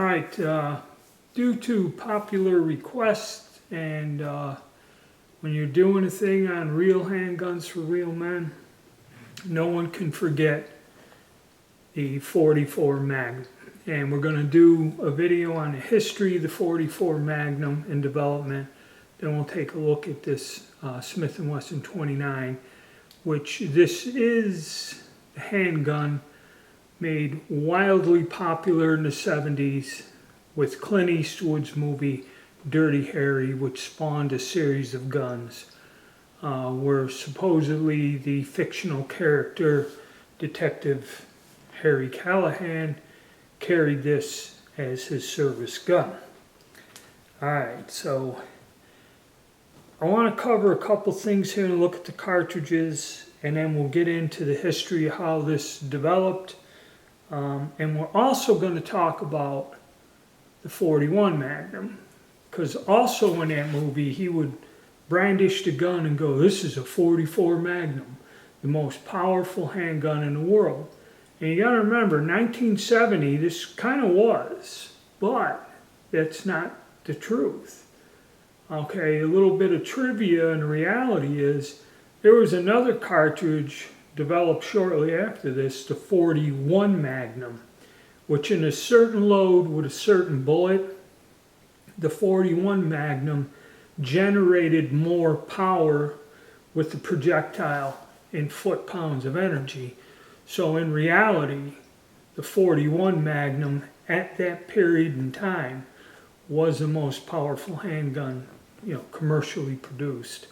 All right, due to popular request and when you're doing a thing on real handguns for real men, no one can forget the 44 Magnum. And we're going to do a video on the history of the 44 Magnum in development. Then we'll take a look at this Smith & Wesson 29, which this is a handgun made wildly popular in the 70s with Clint Eastwood's movie Dirty Harry, which spawned a series of guns where supposedly the fictional character Detective Harry Callahan carried this as his service gun. Alright, so I want to cover a couple things here and look at the cartridges, and then we'll get into the history of how this developed. And we're also going to talk about the 41 Magnum, because also in that movie he would brandish the gun and go, "This is a 44 Magnum, the most powerful handgun in the world." And you got to remember, 1970, this kind of was, but that's not the truth. Okay, a little bit of trivia and reality is there was another cartridge developed shortly after this, the 41 Magnum, which in a certain load with a certain bullet, the 41 Magnum generated more power with the projectile in foot-pounds of energy. So in reality, the 41 Magnum at that period in time was the most powerful handgun, commercially produced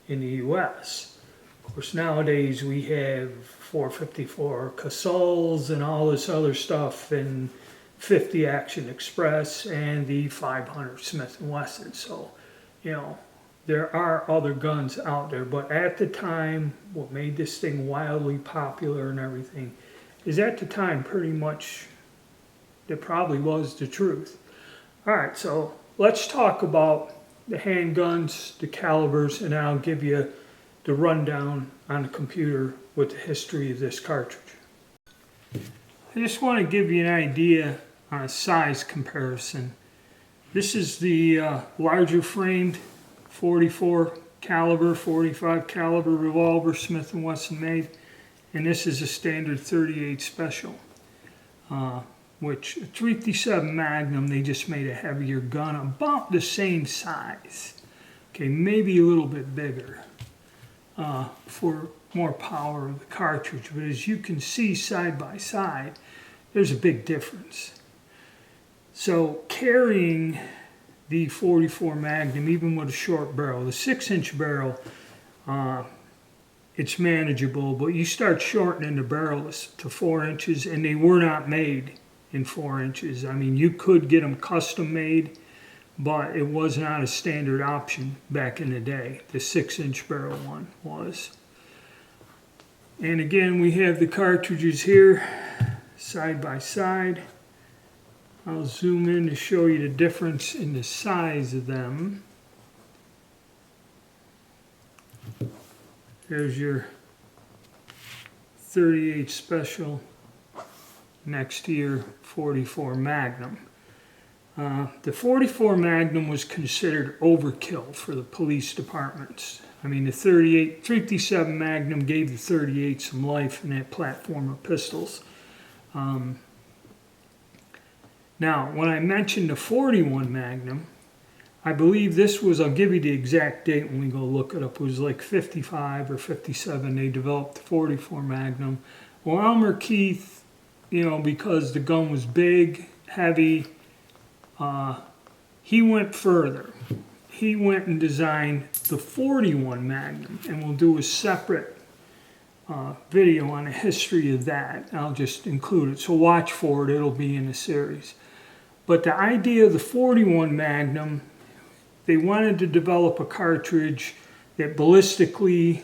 in the U.S. Of course, nowadays we have 454 Casuls and all this other stuff, and 50 Action Express and the 500 Smith & Wesson. So, there are other guns out there, but at the time, what made this thing wildly popular and everything is at the time pretty much that probably was the truth. All right, so let's talk about the handguns, the calibers, and I'll give you the rundown on the computer with the history of this cartridge. I just want to give you an idea on a size comparison. This is the larger framed 44 caliber, 45 caliber revolver Smith & Wesson made, and this is a standard 38 special, which a 357 Magnum, they just made a heavier gun about the same size, okay, maybe a little bit bigger for more power of the cartridge. But as you can see side by side, there's a big difference. So carrying the 44 Magnum, even with a short barrel, the 6-inch barrel, it's manageable, but you start shortening the barrel to 4 inches, and they were not made in 4 inches. I mean, you could get them custom made, but it was not a standard option back in the day. The 6-inch barrel one was. And again, we have the cartridges here side by side. I'll zoom in to show you the difference in the size of them. There's your 38 Special next to your 44 Magnum. The 44 Magnum was considered overkill for the police departments. I mean, the 357 Magnum gave the 38 some life in that platform of pistols. Now, when I mentioned the 41 Magnum, I believe this was, I'll give you the exact date when we go look it up, it was like 55 or 57, they developed the 44 Magnum. Well, Elmer Keith, because the gun was big, heavy, he went further. He went and designed the 41 Magnum, and we'll do a separate video on the history of that. I'll just include it, so watch for it, it'll be in the series. But the idea of the 41 Magnum, they wanted to develop a cartridge that ballistically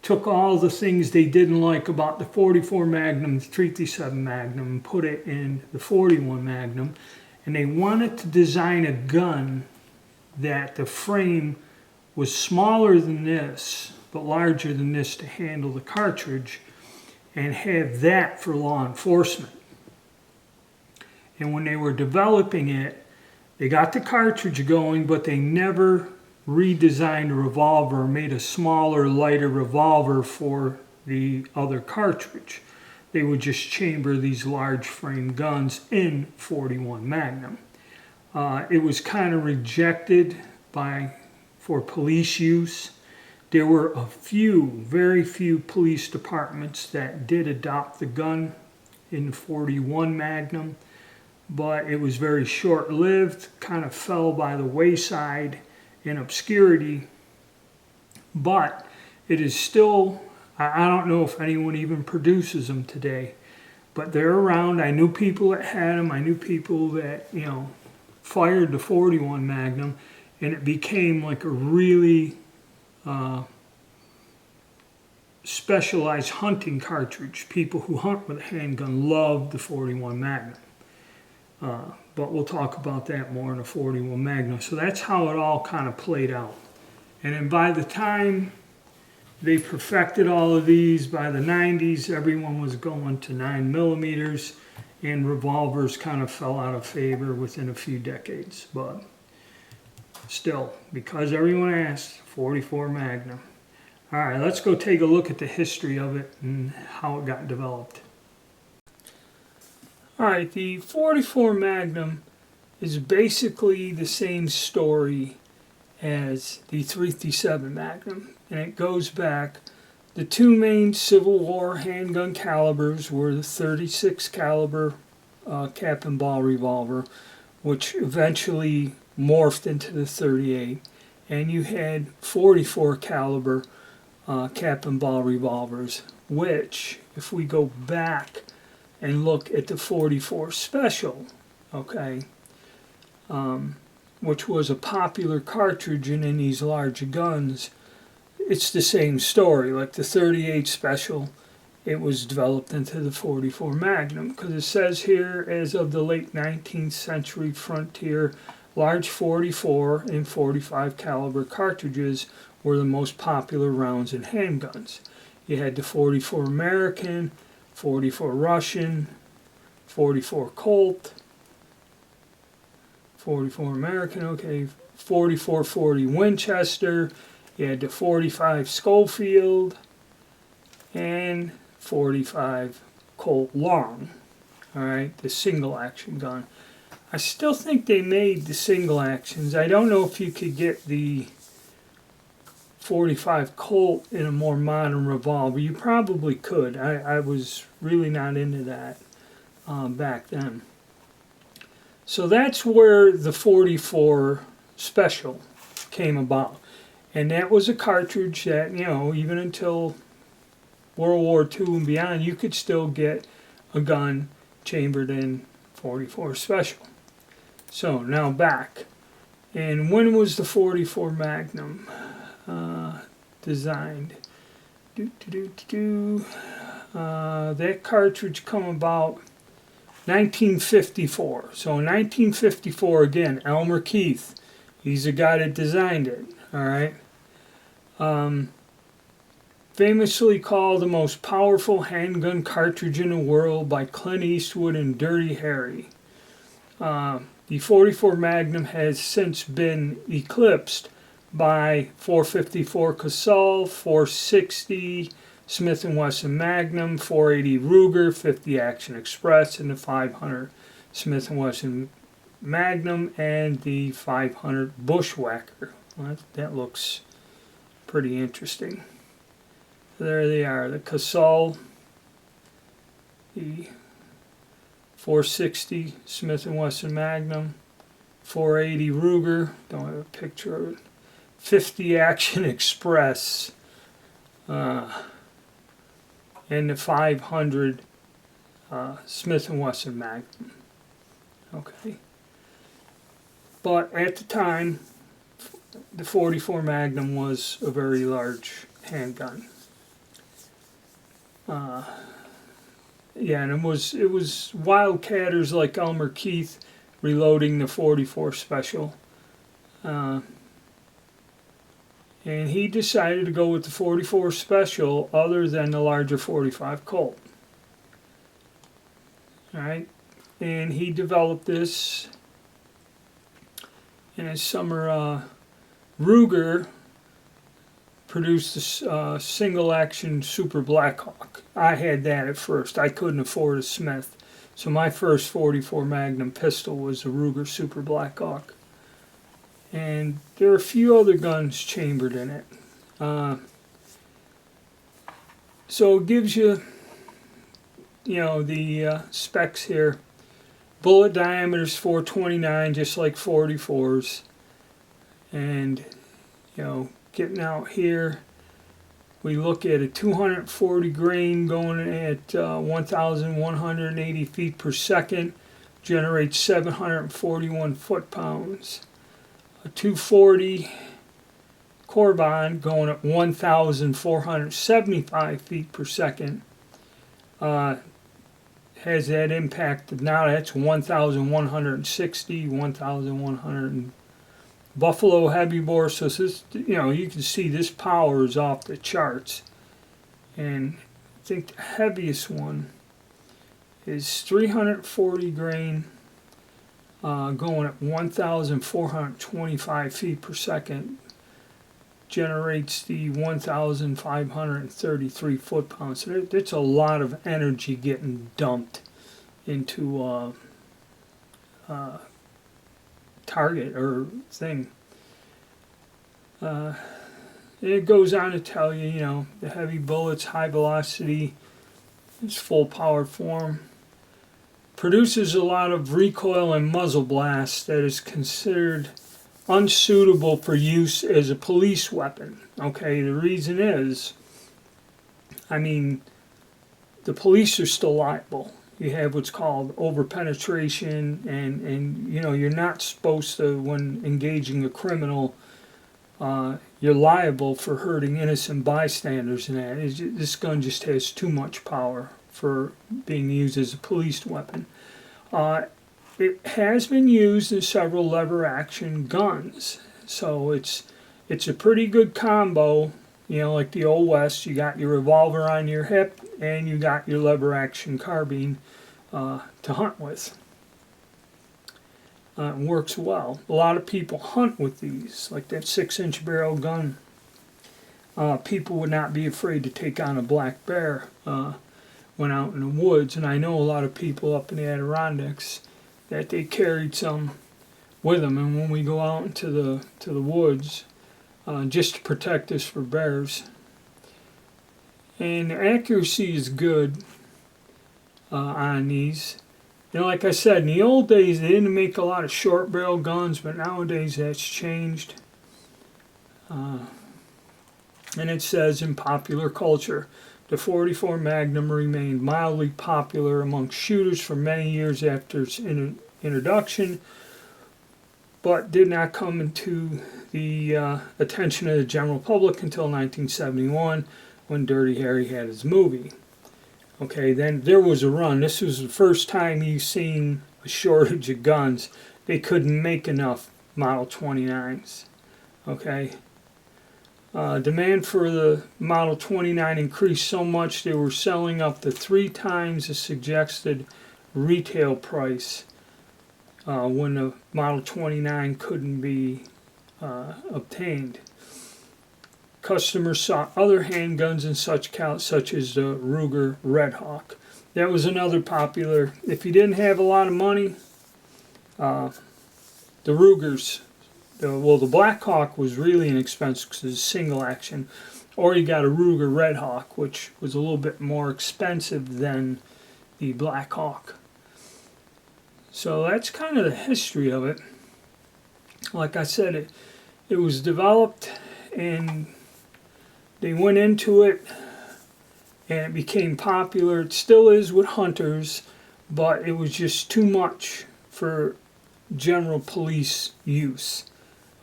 took all the things they didn't like about the 44 Magnum, the 357 Magnum, and put it in the 41 Magnum. And they wanted to design a gun that the frame was smaller than this, but larger than this to handle the cartridge, and have that for law enforcement. And when they were developing it, they got the cartridge going, but they never redesigned a revolver, made a smaller, lighter revolver for the other cartridge. They would just chamber these large frame guns in .41 Magnum. It was kind of rejected for police use. There were a few, very few police departments that did adopt the gun in .41 Magnum, but it was very short-lived, kind of fell by the wayside in obscurity. But it is still, I don't know if anyone even produces them today, but they're around. I knew people that had them. I knew people that, fired the .41 Magnum, and it became like a really specialized hunting cartridge. People who hunt with a handgun love the .41 Magnum. But we'll talk about that more in the .41 Magnum. So that's how it all kind of played out. And then by the time they perfected all of these, by the 90s, everyone was going to 9mm, and revolvers kind of fell out of favor within a few decades. But still, because everyone asked, .44 Magnum. All right, let's go take a look at the history of it and how it got developed. All right, the .44 Magnum is basically the same story as the .357 Magnum, and it goes back. The two main Civil War handgun calibers were the .36 caliber cap and ball revolver, which eventually morphed into the .38, and you had .44 caliber cap and ball revolvers, which, if we go back and look at the .44 Special, okay, which was a popular cartridge in these large guns, it's the same story. Like the .38 Special, it was developed into the .44 Magnum, because it says here, as of the late 19th century frontier, large .44 and .45 caliber cartridges were the most popular rounds in handguns. You had the .44 American, .44 Russian, .44 Colt, .44 American, okay, .44-40 Winchester, you had the .45 Schofield, and .45 Colt Long, all right, the single action gun. I still think they made the single actions. I don't know if you could get the .45 Colt in a more modern revolver. You probably could. I was really not into that back then. So that's where the .44 Special came about. And that was a cartridge that, even until World War II and beyond, you could still get a gun chambered in .44 Special. So now back. And when was the .44 Magnum designed? That cartridge come about 1954. So in 1954, again, Elmer Keith, he's the guy that designed it. All right. Famously called the most powerful handgun cartridge in the world by Clint Eastwood and Dirty Harry. The .44 Magnum has since been eclipsed by .454 Casull, .460 Smith & Wesson Magnum, .480 Ruger, .50 Action Express, and the .500 Smith & Wesson Magnum, and the .500 Bushwhacker. Well, that looks pretty interesting. There they are, the Casull, the .460 Smith & Wesson Magnum, .480 Ruger, don't have a picture of it, .50 Action Express, and the .500 Smith & Wesson Magnum. Okay. But at the time, the .44 Magnum was a very large handgun. Yeah, and it was wildcatters like Elmer Keith reloading the .44 Special. And he decided to go with the .44 Special other than the larger .45 Colt. Alright, and he developed this in his summer. Ruger produced a single action Super Blackhawk. I had that at first. I couldn't afford a Smith. So my first 44 Magnum pistol was a Ruger Super Blackhawk. And there are a few other guns chambered in it. So it gives you, the specs here. Bullet diameter is 429, just like 44s. And, getting out here, we look at a 240 grain going at 1,180 feet per second, generates 741 foot-pounds. A 240 Corbon going at 1,475 feet per second has that impact of now that's 1,160, 1,100. Buffalo heavy bore, so this, you can see this power is off the charts. And I think the heaviest one is 340 grain going at 1,425 feet per second. Generates the 1,533 foot-pounds. So that's a lot of energy getting dumped into target or thing. It goes on to tell you, the heavy bullets, high velocity, its full power form. Produces a lot of recoil and muzzle blast that is considered unsuitable for use as a police weapon. Okay, the reason is, the police are still liable. You have what's called overpenetration, and you're not supposed to, when engaging a criminal, you're liable for hurting innocent bystanders and that. This gun just has too much power for being used as a police weapon. It has been used in several lever action guns, so it's a pretty good combo. Like the Old West, you got your revolver on your hip and you got your lever action carbine to hunt with. It works well. A lot of people hunt with these, like that 6-inch barrel gun. People would not be afraid to take on a black bear when out in the woods, and I know a lot of people up in the Adirondacks that they carried some with them, and when we go out into the woods, just to protect us for bears. And the accuracy is good on these. Like I said, in the old days they didn't make a lot of short barrel guns, but nowadays that's changed. And it says in popular culture, the 44 Magnum remained mildly popular among shooters for many years after its introduction, but did not come into the attention of the general public until 1971 when Dirty Harry had his movie. Okay, then there was a run. This was the first time you've seen a shortage of guns. They couldn't make enough Model 29s. Okay. Demand for the Model 29 increased so much they were selling up to 3 times the suggested retail price when the Model 29 couldn't be obtained. Customers sought other handguns and such as the Ruger Red Hawk. That was another popular. If you didn't have a lot of money, the Rugers. The Black Hawk was really inexpensive because it was single action, or you got a Ruger Red Hawk, which was a little bit more expensive than the Black Hawk. So that's kind of the history of it. Like I said, it was developed and they went into it and it became popular. It still is with hunters, but it was just too much for general police use.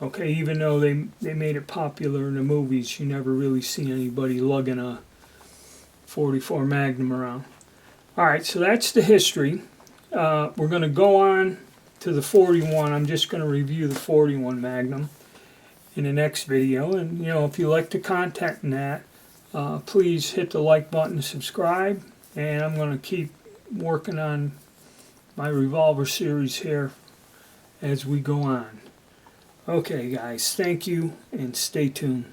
Okay, even though they made it popular in the movies, you never really see anybody lugging a 44 Magnum around. Alright, so that's the history. We're going to go on to the 41. I'm just going to review the 41 Magnum in the next video. And, if you like the content in that, please hit the like button and subscribe. And I'm going to keep working on my revolver series here as we go on. Okay, guys, thank you and stay tuned.